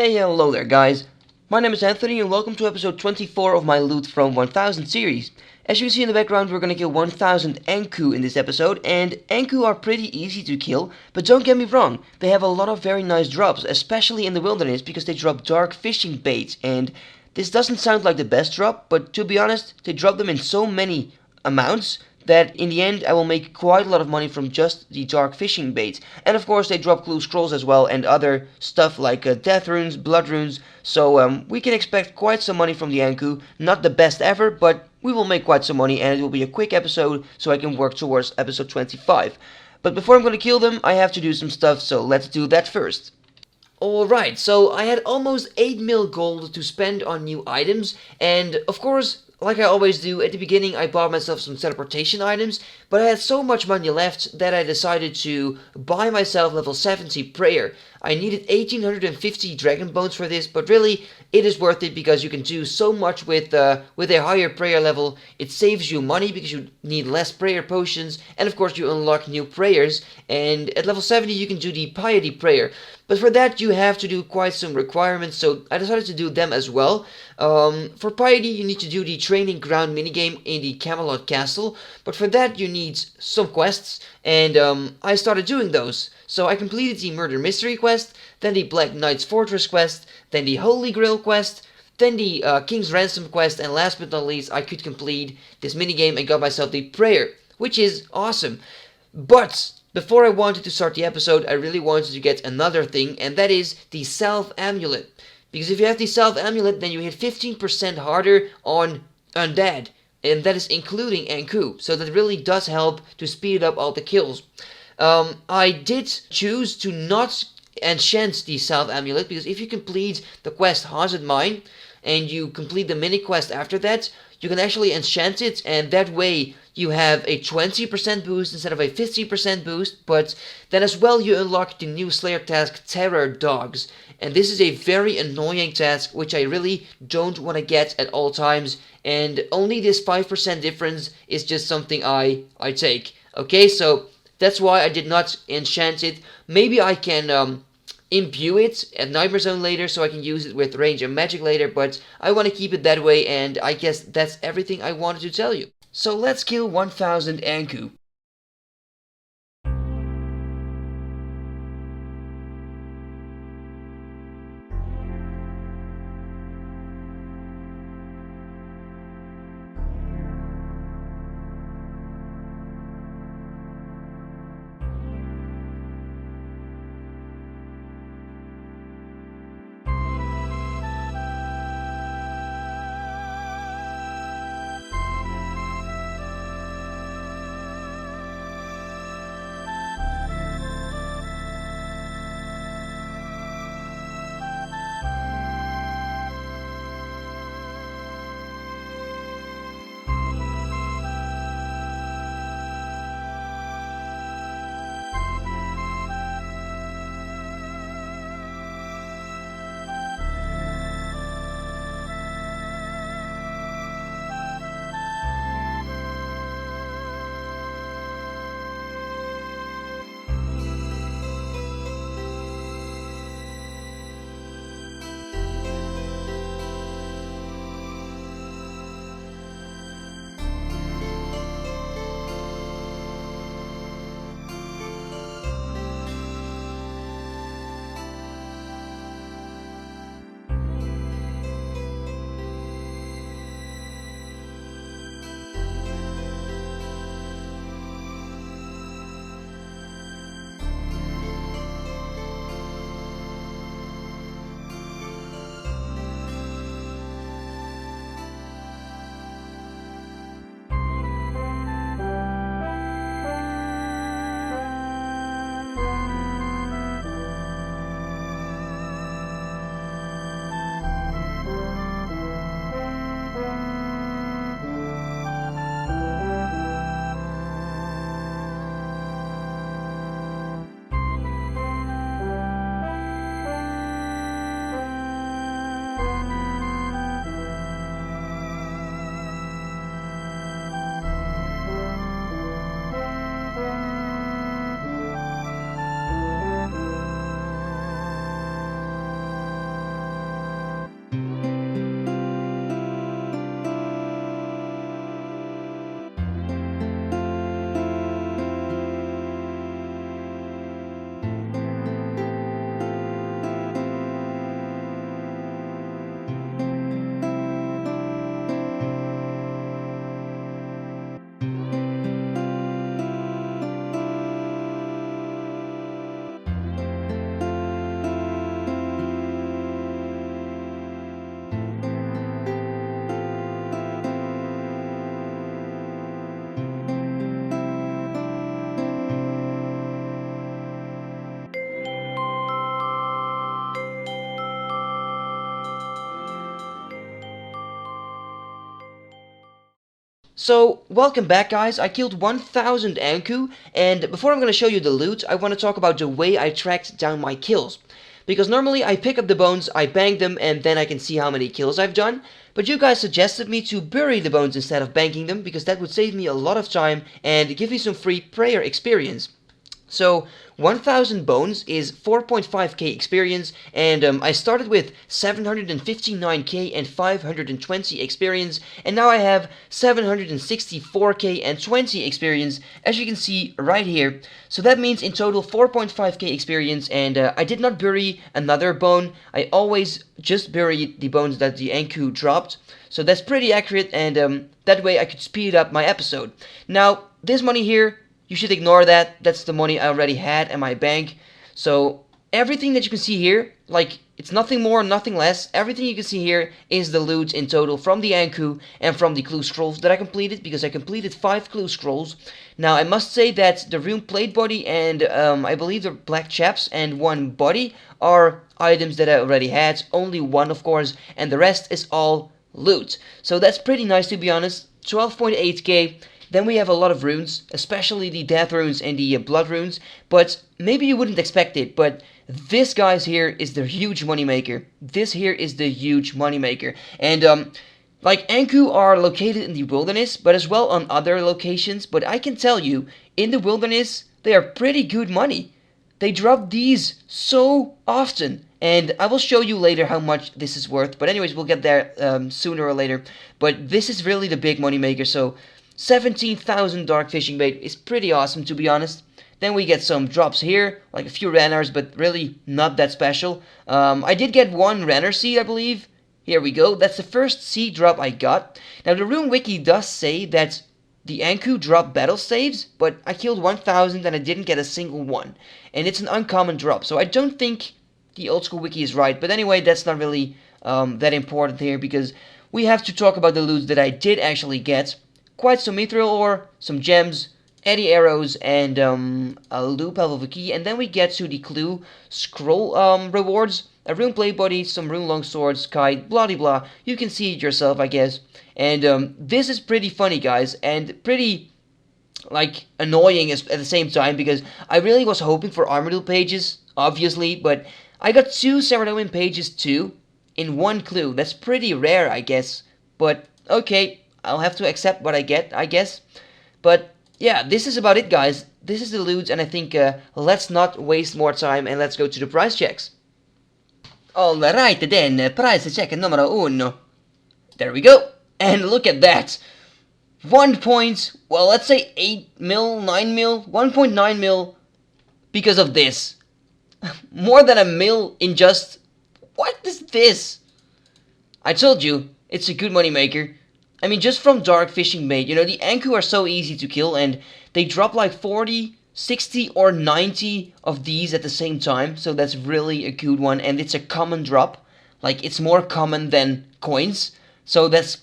Hey, hello there guys. My name is Anthony and welcome to episode 24 of my Loot from 1000 series. As you can see in the background, we're gonna kill 1000 Ankou in this episode, and Ankou are pretty easy to kill, but don't get me wrong, they have a lot of very nice drops, especially in the wilderness because they drop dark fishing baits, and this doesn't sound like the best drop, but to be honest, they drop them in so many amounts that in the end I will make quite a lot of money from just the dark fishing baits. And of course they drop clue scrolls as well and other stuff like death runes, blood runes, so we can expect quite some money from the Ankou. Not the best ever, but we will make quite some money and it will be a quick episode so I can work towards episode 25. But before I'm going to kill them, I have to do some stuff, so let's do that first. Alright, so I had almost 8 mil gold to spend on new items, and of course, like I always do, at the beginning I bought myself some teleportation items, but I had so much money left that I decided to buy myself level 70 prayer. I needed 1850 dragon bones for this, but really, it is worth it because you can do so much with a higher prayer level. It saves you money because you need less prayer potions, and of course you unlock new prayers, and at level 70 you can do the piety prayer. But for that you have to do quite some requirements, so I decided to do them as well. For piety you need to do the training ground minigame in the Camelot Castle, but for that you need some quests, and I started doing those. So I completed the Murder Mystery quest, then the Black Knight's Fortress quest, then the Holy Grail quest, then the King's Ransom quest, and last but not least I could complete this minigame and got myself the prayer, which is awesome. But before I wanted to start the episode, I really wanted to get another thing, and that is the Self Amulet. Because if you have the Self Amulet, then you hit 15% harder on Undead, and that is including Ankou, so that really does help to speed up all the kills. I did choose to not enchant the Self Amulet, because if you complete the quest Haunted Mine, and you complete the mini quest after that, you can actually enchant it, and that way you have a 20% boost instead of a 50% boost, but then as well you unlock the new Slayer task Terror Dogs, and this is a very annoying task which I really don't want to get at all times, and only this 5% difference is just something I take. Okay, so that's why I did not enchant it. Maybe I can imbue it at Nightmare Zone later so I can use it with range and magic later, but I want to keep it that way, and I guess that's everything I wanted to tell you. So let's kill 1000 Ankou. So, welcome back guys, I killed 1000 Ankou, and before I'm gonna show you the loot, I want to talk about the way I tracked down my kills. Because normally I pick up the bones, I bang them, and then I can see how many kills I've done. But you guys suggested me to bury the bones instead of banking them, because that would save me a lot of time and give me some free prayer experience. So 1000 bones is 4.5k experience, and I started with 759k and 520 experience, and now I have 764k and 20 experience, as you can see right here. So that means in total 4.5k experience, and I did not bury another bone. I always just buried the bones that the Ankou dropped. So that's pretty accurate, and that way I could speed up my episode. Now, this money here, you should ignore that. That's the money I already had in my bank. So everything that you can see here, like, it's nothing more, nothing less. Everything you can see here is the loot in total from the Ankou and from the clue scrolls that I completed, because I completed 5 clue scrolls. Now I must say that the rune plate body and I believe the black chaps and 1 body are items that I already had. Only 1 of course, and the rest is all loot. So that's pretty nice, to be honest. 12.8k. Then we have a lot of runes, especially the death runes and the blood runes, but maybe you wouldn't expect it, but this guys here is the huge moneymaker. This here is the huge moneymaker. And like, Ankou are located in the wilderness, but as well on other locations, but I can tell you, in the wilderness, they are pretty good money. They drop these so often, and I will show you later how much this is worth, but anyways, we'll get there sooner or later. But this is really the big moneymaker, so 17,000 dark fishing bait is pretty awesome, to be honest. Then we get some drops here, like a few ranners, but really not that special. I did get 1 ranner seed, I believe. Here we go. That's the first seed drop I got. Now, the rune wiki does say that the Ankou drop battle saves, but I killed 1000 and I didn't get a single one. And it's an uncommon drop, so I don't think the Oldschool wiki is right. But anyway, that's not really that important here, because we have to talk about the loot that I did actually get. Quite some mithril ore, some gems, eddy arrows, and a loop of a key. And then we get to the clue scroll rewards. A rune plate body, some rune longswords, kite, blah blah. You can see it yourself, I guess. And this is pretty funny, guys, and pretty, like, annoying at the same time, because I really was hoping for Armadyl pages, obviously, but I got 2 Saradomin pages too in 1 clue. That's pretty rare, I guess. But okay, I'll have to accept what I get, I guess. But yeah, this is about it, guys. This is the loot, and I think let's not waste more time and let's go to the price checks. Alright then, price check numero 1. There we go. And look at that. 1 point, well, let's say 8 mil, 9 mil, 1.9 mil because of this. More than a mil in just... What is this? I told you, it's a good money maker. I mean, just from dark fishing bait, you know, the Ankou are so easy to kill, and they drop like 40, 60 or 90 of these at the same time, so that's really a good one, and it's a common drop. Like, it's more common than coins, so that's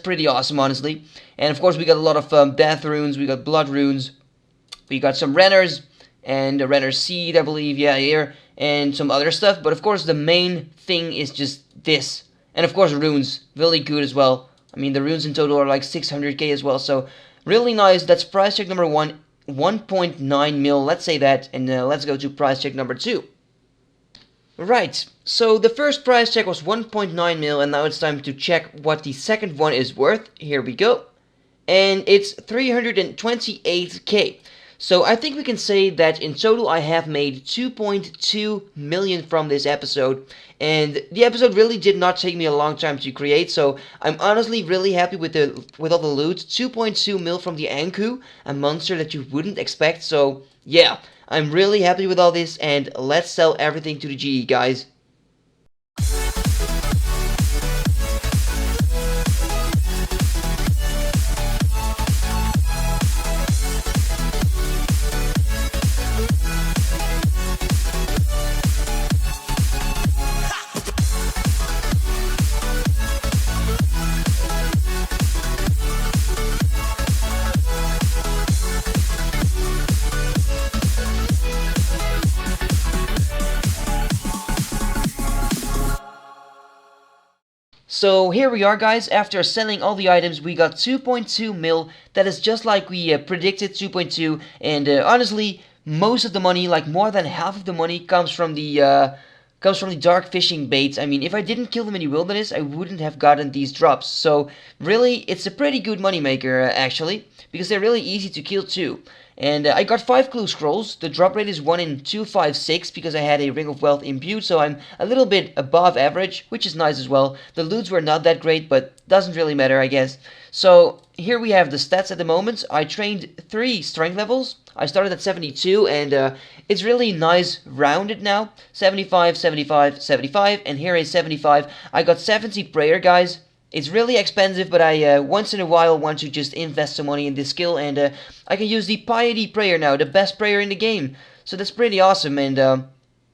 pretty awesome, honestly. And of course, we got a lot of death runes, we got blood runes, we got some renners, and a renner seed, I believe, yeah, here, and some other stuff. But of course, the main thing is just this. And of course, runes, really good as well. I mean, the runes in total are like 600k as well, so really nice. That's price check number 1, 1.9 mil, let's say that, and let's go to price check number 2. Right, so the first price check was 1.9 mil, and now it's time to check what the second one is worth. Here we go. And it's 328k. So I think we can say that in total I have made 2.2 million from this episode, and the episode really did not take me a long time to create, so I'm honestly really happy with all the loot. 2.2 mil from the Ankou, a monster that you wouldn't expect, so yeah, I'm really happy with all this, and let's sell everything to the GE, guys. So here we are, guys. After selling all the items, we got 2.2 mil. That is just like we predicted, 2.2. And honestly, most of the money, like more than half of the money, comes from the dark fishing baits. I mean, if I didn't kill them in the wilderness, I wouldn't have gotten these drops. So really, it's a pretty good moneymaker, actually, because they're really easy to kill too. And I got 5 clue scrolls. The drop rate is 1 in 256 because I had a Ring of Wealth imbued, so I'm a little bit above average, which is nice as well. The loots were not that great, but doesn't really matter, I guess. So here we have the stats at the moment. I trained 3 strength levels. I started at 72, and it's really nice rounded now. 75, 75, 75, and here is 75. I got 70 prayer, guys. It's really expensive, but I once in a while want to just invest some money in this skill, and I can use the Piety Prayer now, the best prayer in the game. So that's pretty awesome, and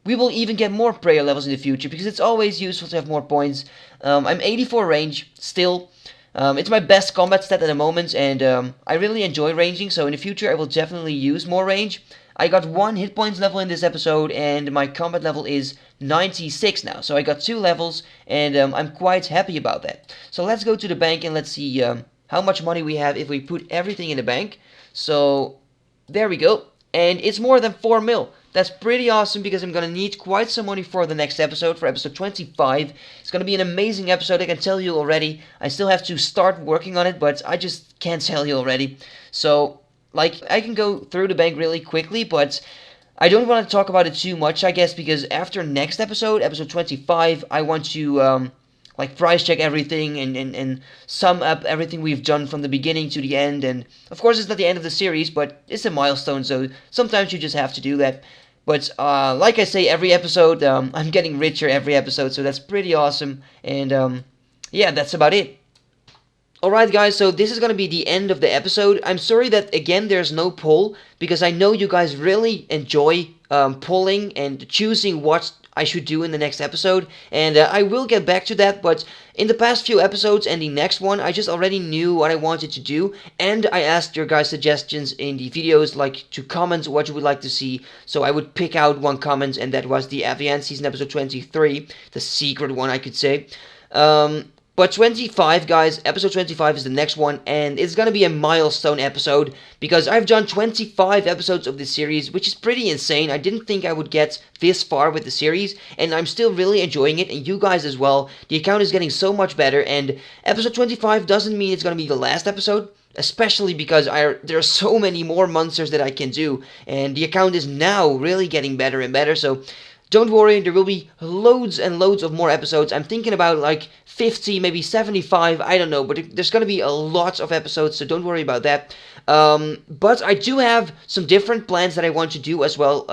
we will even get more prayer levels in the future, because it's always useful to have more points. I'm 84 range, still. It's my best combat stat at the moment, and I really enjoy ranging, so in the future I will definitely use more range. I got 1 hit points level in this episode, and my combat level is 96 now. So I got 2 levels, and I'm quite happy about that. So let's go to the bank and let's see how much money we have if we put everything in the bank. So there we go. And it's more than 4 mil. That's pretty awesome because I'm going to need quite some money for the next episode, for episode 25. It's going to be an amazing episode, I can tell you already. I still have to start working on it, but I just can't tell you already. So, like, I can go through the bank really quickly, but I don't want to talk about it too much, I guess, because after next episode, episode 25, I want to, like, price check everything and sum up everything we've done from the beginning to the end. And, of course, it's not the end of the series, but it's a milestone, so sometimes you just have to do that. But, like I say, every episode, I'm getting richer every episode, so that's pretty awesome. And, yeah, that's about it. Alright guys, so this is going to be the end of the episode. I'm sorry that, again, there's no poll, because I know you guys really enjoy polling and choosing what I should do in the next episode, and I will get back to that, but in the past few episodes and the next one, I just already knew what I wanted to do, and I asked your guys' suggestions in the videos, like to comment what you would like to see, so I would pick out one comment, and that was the Avian Season episode 23, the secret one, I could say. But 25, guys, episode 25 is the next one, and it's gonna be a milestone episode, because I've done 25 episodes of this series, which is pretty insane. I didn't think I would get this far with the series, and I'm still really enjoying it, and you guys as well. The account is getting so much better, and episode 25 doesn't mean it's gonna be the last episode, especially because there are so many more monsters that I can do, and the account is now really getting better and better, so don't worry, there will be loads and loads of more episodes. I'm thinking about like 50, maybe 75, I don't know, but there's going to be a lot of episodes, so don't worry about that. But I do have some different plans that I want to do as well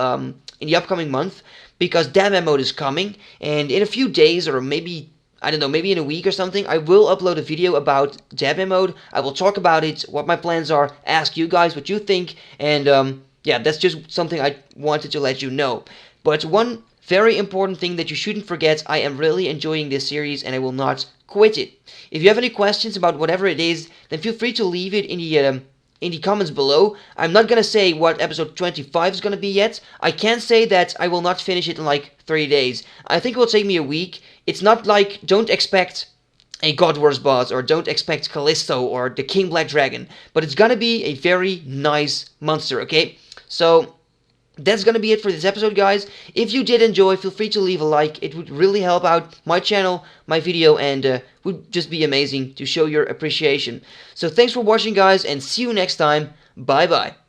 in the upcoming month, because Dam mode is coming, and in a few days, or maybe, I don't know, maybe in a week or something, I will upload a video about Dam mode. I will talk about it, what my plans are, ask you guys what you think, and yeah, that's just something I wanted to let you know. But one very important thing that you shouldn't forget, I am really enjoying this series and I will not quit it. If you have any questions about whatever it is, then feel free to leave it in the comments below. I'm not gonna say what episode 25 is gonna be yet. I can say that I will not finish it in like 3 days. I think it will take me a week. It's not like, don't expect a God Wars boss, or don't expect Callisto or the King Black Dragon, but it's gonna be a very nice monster, okay? So that's gonna be it for this episode, guys. If you did enjoy, feel free to leave a like. It would really help out my channel, my video, and would just be amazing to show your appreciation. So thanks for watching, guys, and see you next time. Bye bye.